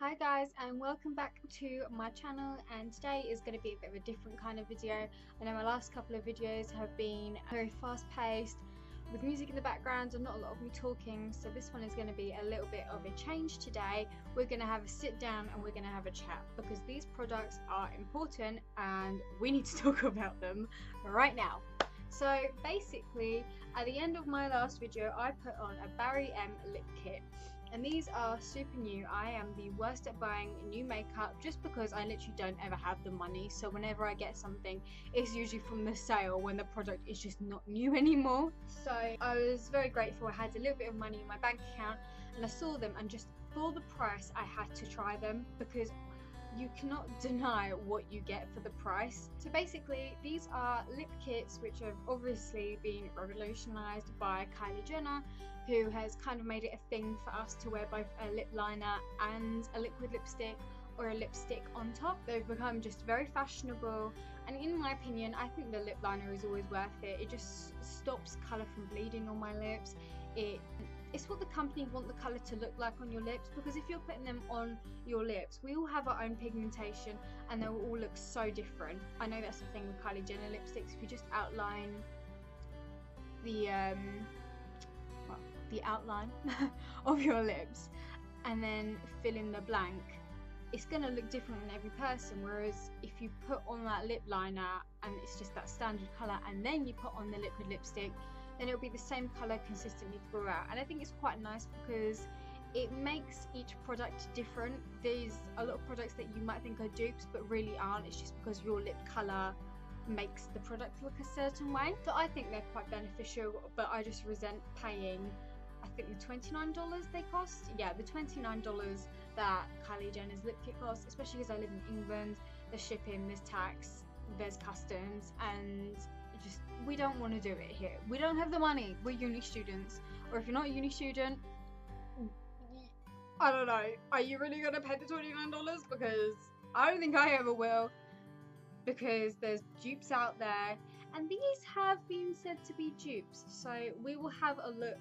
Hi guys, and welcome back to my channel, and today is going to be a bit of a different kind of video. I know my last couple of videos have been very fast paced with music in the background and not a lot of me talking, so this one is going to be a little bit of a change today. We're going to have a sit down and we're going to have a chat because these products are important and we need to talk about them right now. So basically, at the end of my last video I put on a Barry M lip kit. And these are super new. I am the worst at buying new makeup just because I literally don't ever have the money. So whenever I get something, it's usually from the sale when the product is just not new anymore. So I was very grateful. I had a little bit of money in my bank account and I saw them, and just for the price I had to try them because you cannot deny what you get for the price. So basically these are lip kits which have obviously been revolutionized by Kylie Jenner, who has kind of made it a thing for us to wear both a lip liner and a liquid lipstick or a lipstick on top. They've become just very fashionable, and in my opinion I think the lip liner is always worth it. It just stops colour from bleeding on my lips. It's what the company want the colour to look like on your lips, because if you're putting them on your lips, we all have our own pigmentation and they will all look so different. I know that's the thing with Kylie Jenner lipsticks. If you just outline the outline of your lips and then fill in the blank, it's going to look different in every person. Whereas if you put on that lip liner and it's just that standard colour, and then you put on the liquid lipstick, then it'll be the same colour consistently throughout. And I think it's quite nice because it makes each product different. There's a lot of products that you might think are dupes but really aren't. It's just because your lip colour makes the product look a certain way. So I think they're quite beneficial, but I just resent paying, I think, the $29 they cost. Yeah, the $29 that Kylie Jenner's lip kit costs, especially because I live in England. There's shipping, there's tax, there's customs, and just we don't want to do it here. We don't have the money. We're uni students, or if you're not a uni student, I don't know, are you really gonna pay the $29? Because I don't think I ever will, because there's dupes out there, and these have been said to be dupes, so we will have a look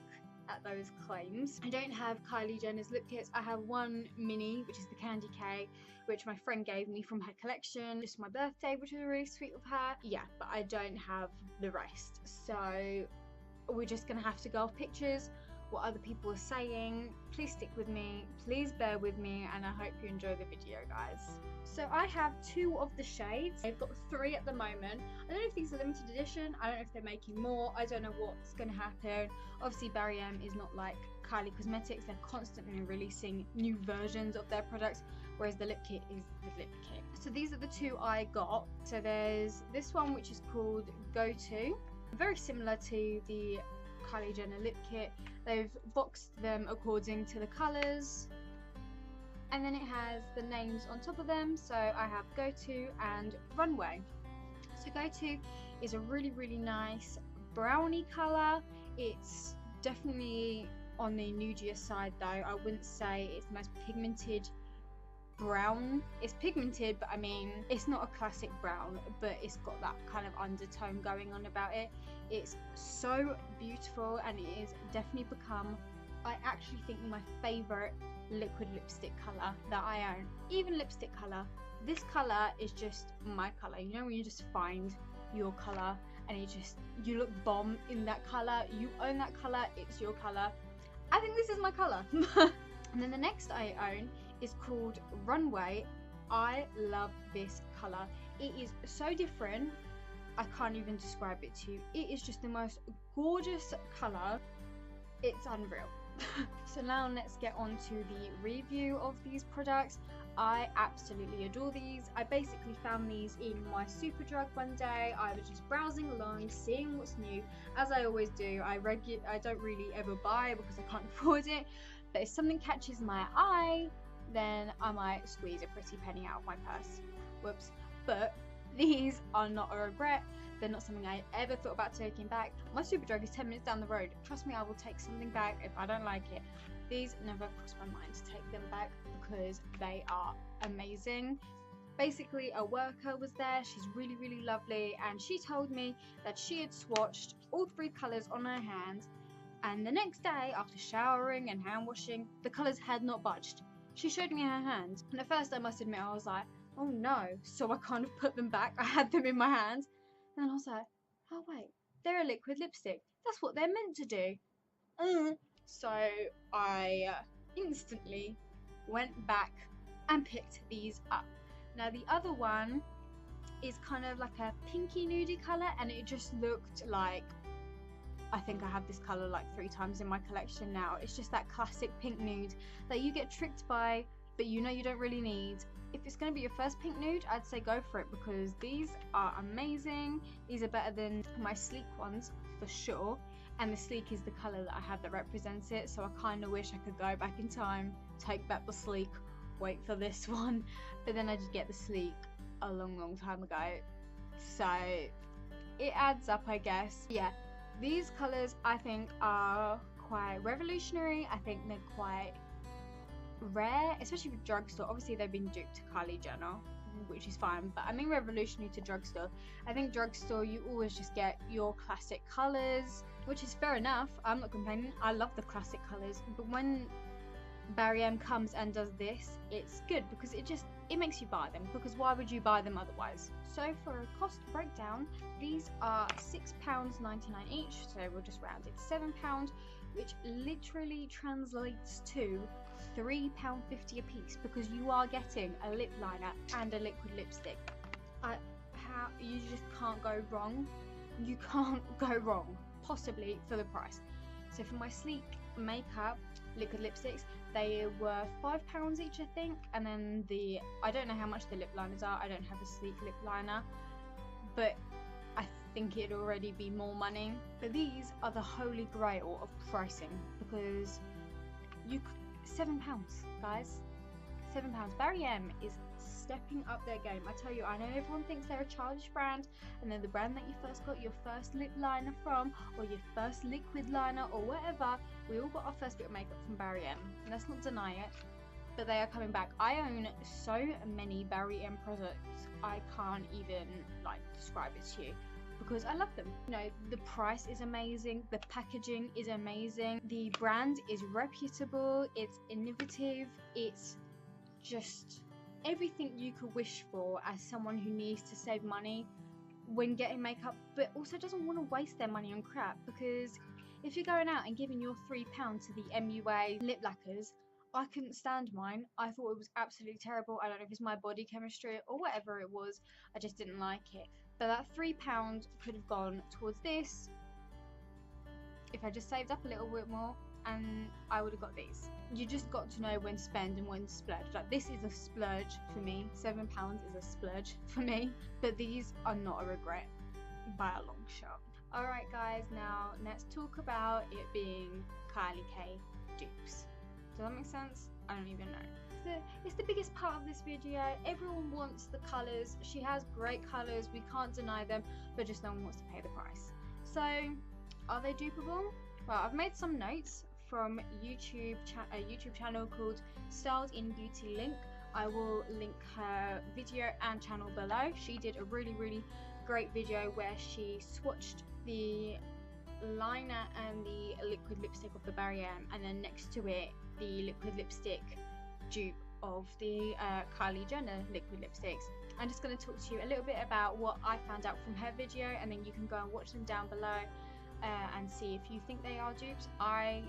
at those claims. I don't have Kylie Jenner's lip kits. I have one mini, which is the Candy K, which my friend gave me from her collection just my birthday, which was really sweet of her. Yeah, but I don't have the rest, so we're just gonna have to go off pictures, what other people are saying. Please stick with me, please bear with me, and I hope you enjoy the video, guys. So I have two of the shades. I've got three at the moment. I don't know if these are limited edition, I don't know if they're making more, I don't know what's gonna happen. Obviously Barry M is not like Kylie Cosmetics, they're constantly releasing new versions of their products, whereas the lip kit is the lip kit. So these are the two I got. So there's this one which is called Go To, very similar to the Kylie Jenner lip kit. They've boxed them according to the colours, and then it has the names on top of them. So I have Go To and Runway. So Go To is a really nice brownie colour. It's definitely on the nudier side though. I wouldn't say it's the most pigmented brown. It's pigmented, but I mean it's not a classic brown, but it's got that kind of undertone going on about it. It's so beautiful, and it is definitely become, I actually think, my favourite liquid lipstick colour that I own. Even lipstick colour, this colour is just my colour. You know when you just find your colour and you look bomb in that colour, you own that colour, it's your colour. I think this is my colour. And then the next I own is called Runway. I love this colour. It is so different, I can't even describe it to you. It is just the most gorgeous colour. It's unreal. So now let's get on to the review of these products. I absolutely adore these. I basically found these in my Superdrug one day. I was just browsing along, seeing what's new, as I always do. I don't really ever buy because I can't afford it, but if something catches my eye, then I might squeeze a pretty penny out of my purse. Whoops. But these are not a regret. They're not something I ever thought about taking back. My Superdrug is 10 minutes down the road. Trust me, I will take something back if I don't like it. These never crossed my mind to take them back because they are amazing. Basically, a worker was there. She's really lovely, and she told me that she had swatched all three colours on her hand, and the next day after showering and hand washing, the colours had not budged. she showed me her hand, and at first I must admit I was like, oh no, so I kind of put them back. I had them in my hand, and then I was like, oh wait, they're a liquid lipstick, that's what they're meant to do. So I instantly went back and picked these up. Now the other one is kind of like a pinky nudie colour, and it just looked like, I think I have this colour like 3 times in my collection now. It's just that classic pink nude that you get tricked by, but you know you don't really need. If it's going to be your first pink nude, I'd say go for it, because these are amazing. These are better than my sleek ones for sure, and the sleek is the colour that I have that represents it, so I kind of wish I could go back in time, take back the sleek, wait for this one, but then I did get the sleek a long time ago, so it adds up, I guess. Yeah, these colours I think are quite revolutionary. I think they're quite rare, especially with drugstore. Obviously they've been duped to Kylie Jenner, which is fine, but I mean revolutionary to drugstore. I think drugstore you always just get your classic colours, which is fair enough. I'm not complaining, I love the classic colours, but when Barry M comes and does this, it's good because it makes you buy them, because why would you buy them otherwise? So for a cost breakdown, these are £6.99 each, so we'll just round it to £7, which literally translates to £3.50 a piece, because you are getting a lip liner and a liquid lipstick. You just can't go wrong. You can't go wrong, possibly, for the price. So for my sleek makeup liquid lipsticks, they were £5 each, I think, and then I don't know how much the lip liners are. I don't have a sleek lip liner, but I think it'd already be more money. But these are the holy grail of pricing, because £7, guys, £7. Barry M is stepping up their game. I tell you, I know everyone thinks they're a childish brand, and they're the brand that you first got your first lip liner from, or your first liquid liner, or whatever. We all got our first bit of makeup from Barry M, and let's not deny it, but they are coming back. I own so many Barry M products, I can't even like describe it to you, because I love them. You know, the price is amazing, the packaging is amazing, the brand is reputable, it's innovative, it's just everything you could wish for as someone who needs to save money when getting makeup, but also doesn't want to waste their money on crap. Because if you're going out and giving your £3 to the MUA lip lacquers, I couldn't stand mine. I thought it was absolutely terrible. I don't know if it's my body chemistry or whatever it was, I just didn't like it. But that £3 could have gone towards this if I just saved up a little bit more, and I would have got these. You just got to know when to spend and when to splurge. Like, this is a splurge for me. £7 is a splurge for me, but these are not a regret by a long shot. Alright guys, now let's talk about it being Kylie K dupes. Does that make sense? I don't even know. It's the biggest part of this video. Everyone wants the colours. She has great colours, we can't deny them, but just no one wants to pay the price. So, are they dupeable? Well, I've made some notes from a YouTube channel called STYLEDINBEAUTYLINK. I will link her video and channel below. She did a really great video where she swatched the liner and the liquid lipstick of the Barry M, and then next to it the liquid lipstick dupe of the Kylie Jenner liquid lipsticks. I'm just going to talk to you a little bit about what I found out from her video, and then you can go and watch them down below and see if you think they are dupes. I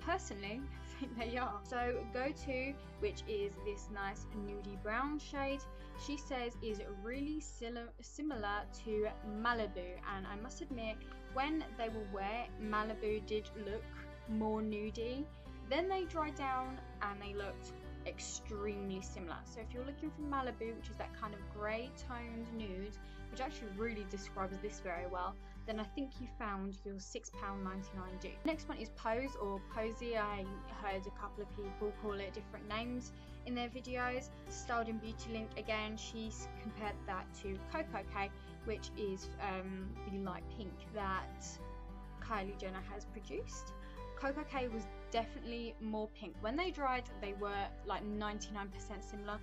personally think they are. So Go To, which is this nice nudie brown shade, she says is really similar to Malibu, and I must admit, when they were wet, Malibu did look more nudie. Then they dried down and they looked extremely similar. So if you're looking for Malibu, which is that kind of grey toned nude, which actually really describes this very well, then I think you found your £6.99 dupe. Next one is Pose or Posy. I heard a couple of people call it different names in their videos. STYLEDINBEAUTYLINK, again, she's compared that to Coco K, which is the light pink that Kylie Jenner has produced. Coco K was definitely more pink. When they dried, they were like 99% similar,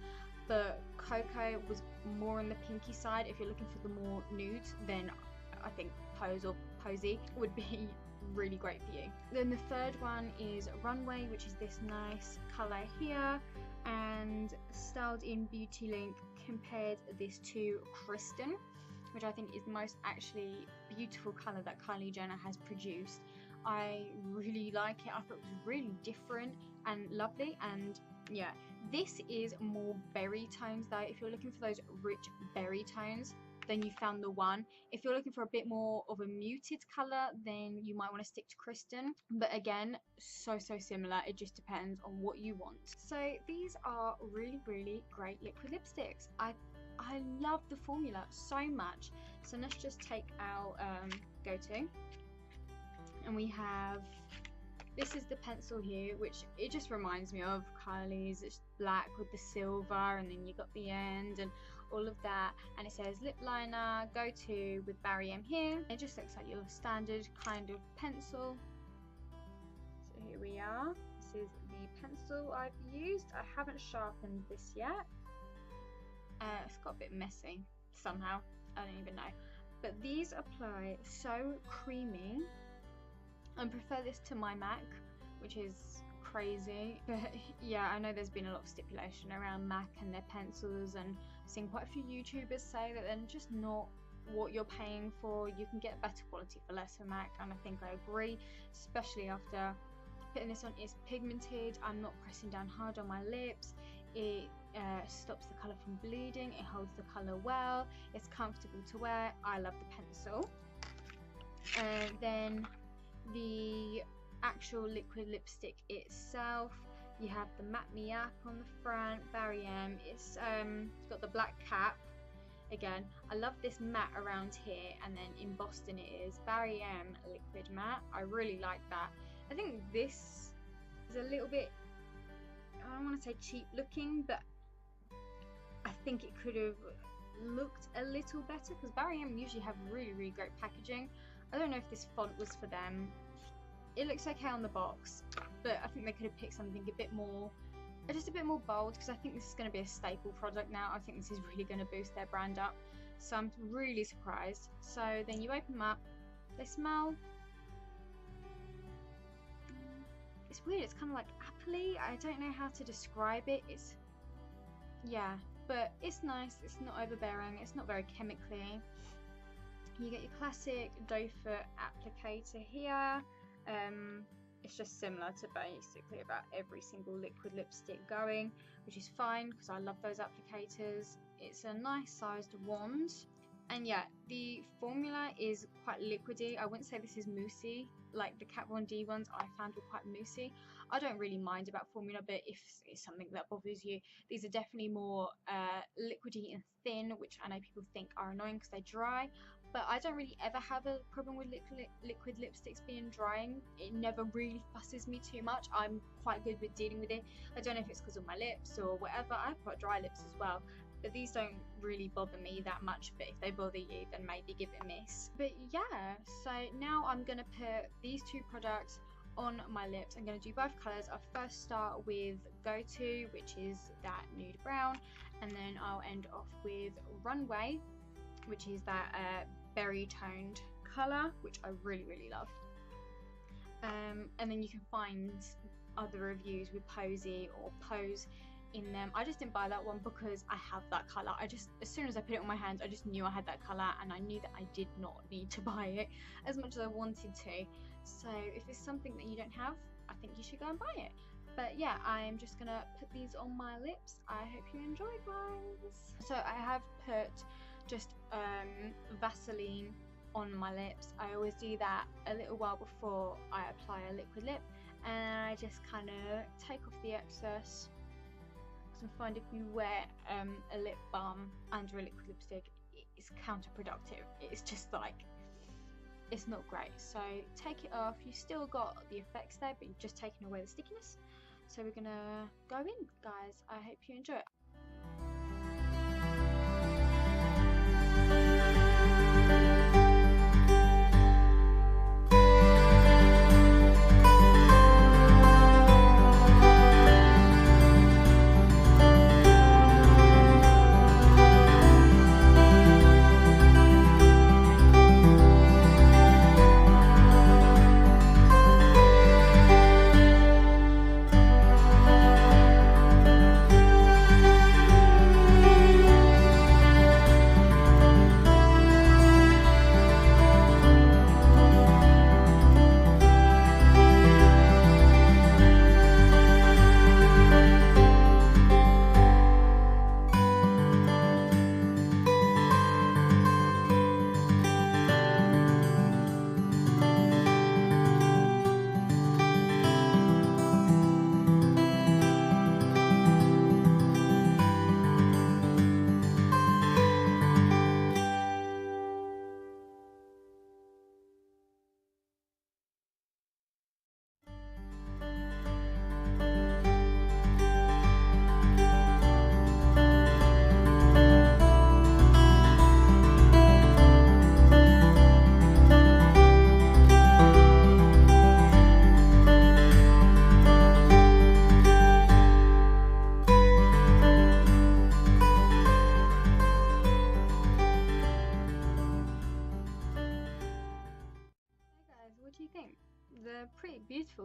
but Coco was more on the pinky side. If you're looking for the more nudes, then I think Pose or Posy would be really great for you. Then the third one is Runway, which is this nice colour here, and Styled in Beautylink compared this to Kristen, which I think is the most actually beautiful colour that Kylie Jenner has produced. I really like it. I thought it was really different and lovely, and yeah, this is more berry tones though. If you're looking for those rich berry tones, then you found the one. If you're looking for a bit more of a muted colour, then you might want to stick to Kristen. But again, so similar. It just depends on what you want. So these are really great liquid lipsticks. I love the formula so much. So let's just take our go-to. And we have, this is the pencil here, which it just reminds me of Kylie's. It's black with the silver, and then you got the end and all of that, and it says lip liner go to with Barry M here. It just looks like your standard kind of pencil. So here we are. This is the pencil I've used. I haven't sharpened this yet. It's got a bit messy somehow, I don't even know, but these apply so creamy. I prefer this to my MAC, which is crazy, but yeah, I know there's been a lot of stipulation around MAC and their pencils, and I've seen quite a few YouTubers say that they're just not what you're paying for. You can get better quality for less of MAC, and I think I agree, especially after putting this on. It's pigmented, I'm not pressing down hard on my lips, it stops the colour from bleeding, it holds the colour well, it's comfortable to wear. I love the pencil. Then the actual liquid lipstick itself, you have the Matte Me Up on the front, Barry M. It's got the black cap. Again, I love this matte around here, and then embossed in it is Barry M liquid matte. I really like that. I think this is a little bit, I don't want to say cheap looking, but I think it could have looked a little better, because Barry M usually have really great packaging. I don't know if this font was for them. It looks okay on the box, but I think they could have picked something a bit more, just a bit more bold, because I think this is going to be a staple product now. I think this is really going to boost their brand up, so I'm really surprised. So then you open them up, they smell, it's weird, it's kind of like appley. I don't know how to describe it. It's, yeah, but it's nice, it's not overbearing, it's not very chemically. You get your classic Dupe applicator here. It's just similar to basically about every single liquid lipstick going, which is fine because I love those applicators. It's a nice sized wand, and yeah, the formula is quite liquidy. I wouldn't say this is moussey like the Kat Von D ones I found were quite moussey. I don't really mind about formula, but if it's something that bothers you, these are definitely more liquidy and thin, which I know people think are annoying because they dry. But I don't really ever have a problem with liquid lipsticks being drying. It never really fusses me too much. I'm quite good with dealing with it. I don't know if it's because of my lips or whatever. I've got dry lips as well, but these don't really bother me that much. But if they bother you, then maybe give it a miss. But yeah, so now I'm going to put these two products on my lips. I'm going to do both colours. I'll first start with Go To, which is that nude brown, and then I'll end off with Runway, which is that berry toned colour, which I really love. And then you can find other reviews with Posy or Pose in them. I just didn't buy that one because I have that colour. I just, as soon as I put it on my hands, I just knew I had that colour, and I knew that I did not need to buy it as much as I wanted to. So if it's something that you don't have, I think you should go and buy it. But yeah, I'm just gonna put these on my lips. I hope you enjoy, guys. So I have put just Vaseline on my lips. I always do that a little while before I apply a liquid lip, and I just kind of take off the excess. Because I find if you wear a lip balm under a liquid lipstick, it's counterproductive. It's just like, it's not great. So take it off. You still got the effects there, but you've just taken away the stickiness. So we're gonna go in, guys. I hope you enjoy it.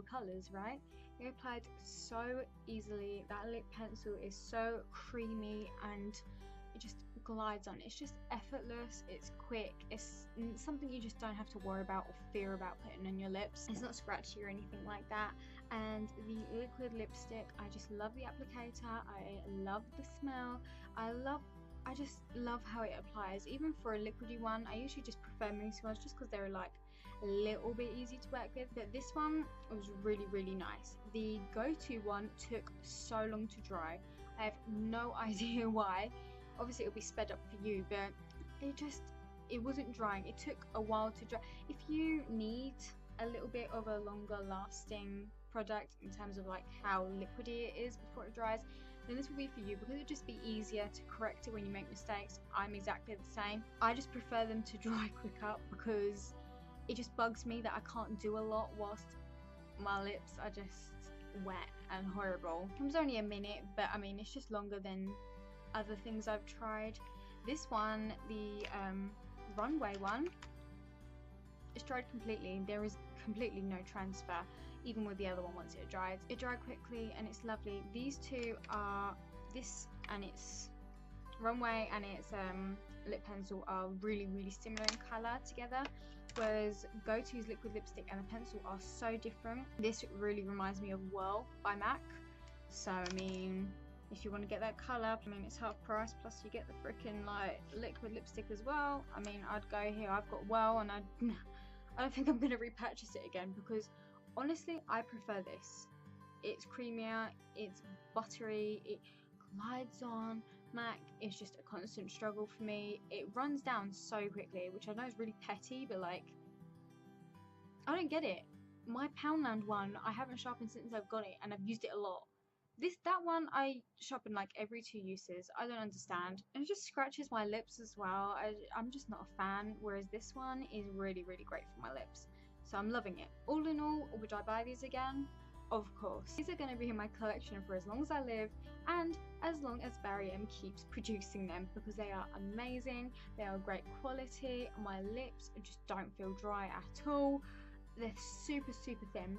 little colours, right? It applied so easily. That lip pencil is so creamy and it just glides on. It's just effortless, it's quick, it's something you just don't have to worry about or fear about putting on your lips. It's not scratchy or anything like that. And the liquid lipstick, I just love the applicator, I love the smell, I just love how it applies. Even for a liquidy one, I usually just prefer mousse ones just because they're like a little bit easy to work with, but this one was really nice. The go-to one took so long to dry. I have no idea why. Obviously it'll be sped up for you, but it wasn't drying. It took a while to dry. If you need a little bit of a longer lasting product in terms of like how liquidy it is before it dries, then this will be for you, because it'll just be easier to correct it when you make mistakes. I'm exactly the same. I just prefer them to dry quick up because it just bugs me that I can't do a lot whilst my lips are just wet and horrible. It was only a minute, but I mean it's just longer than other things I've tried. This one, the runway one, it's dried completely. There is completely no transfer, even with the other one once it dries. It dried quickly and it's lovely. These two are, this and its runway and its lip pencil are really similar in colour together, whereas Go-To's liquid lipstick and the pencil are so different. This really reminds me of Whirl by MAC, so I mean if you want to get that colour, I mean it's half price, plus you get the freaking like liquid lipstick as well. I mean I'd go here. I've got Whirl and I don't think I'm going to repurchase it again, because honestly I prefer this. It's creamier, it's buttery, it glides on. MAC is just a constant struggle for me. It runs down so quickly, which I know is really petty, but like I don't get it. My Poundland one I haven't sharpened since I've got it, and I've used it a lot. That one I sharpen like every 2 uses. I don't understand. And it just scratches my lips as well. I'm just not a fan, whereas this one is really great for my lips. So I'm loving it. All in all, would I buy these again? Of course. These are going to be in my collection for as long as I live, and as long as Barry M keeps producing them, because they are amazing. They are great quality. My lips just don't feel dry at all. They're super thin.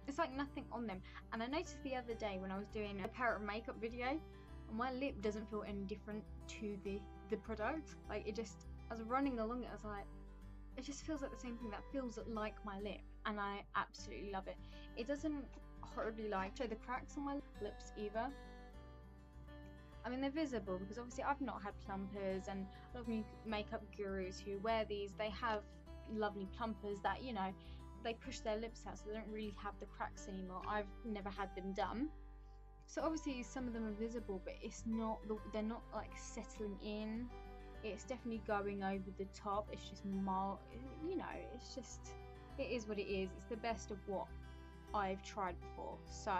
It's like nothing on them. And I noticed the other day when I was doing a parrot makeup video, my lip doesn't feel any different to the product. Like it just, as I'm running along it, I was like, it just feels like the same thing, that feels like my lip, and I absolutely love it. It doesn't horribly like show the cracks on my lips either. I mean they're visible because obviously I've not had plumpers, and a lot of makeup gurus who wear these, they have lovely plumpers that, you know, they push their lips out so they don't really have the cracks anymore. I've never had them done, so obviously some of them are visible, but it's not, they're not like settling in. It's definitely going over the top. It's just mild, you know, it's just, it is what it is. It's the best of what I've tried before, so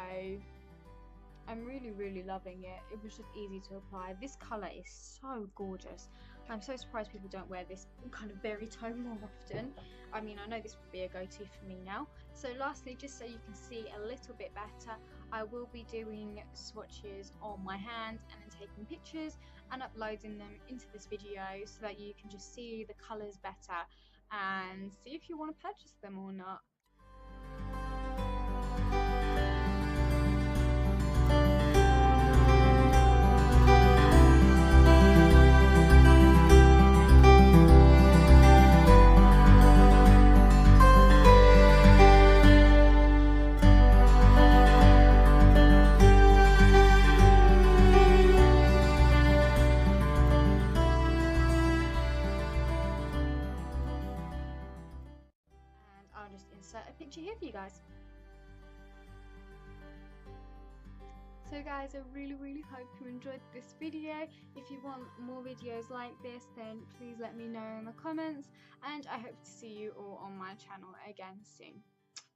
I'm really loving it. It was just easy to apply. This colour is so gorgeous. I'm so surprised people don't wear this kind of berry tone more often. I mean, I know this would be a go-to for me now. So lastly, just so you can see a little bit better, I will be doing swatches on my hands and then taking pictures and uploading them into this video so that you can just see the colours better and see if you want to purchase them or not. I'll just insert a picture here for you guys. So guys, I really hope you enjoyed this video. If you want more videos like this, then please let me know in the comments, and I hope to see you all on my channel again soon.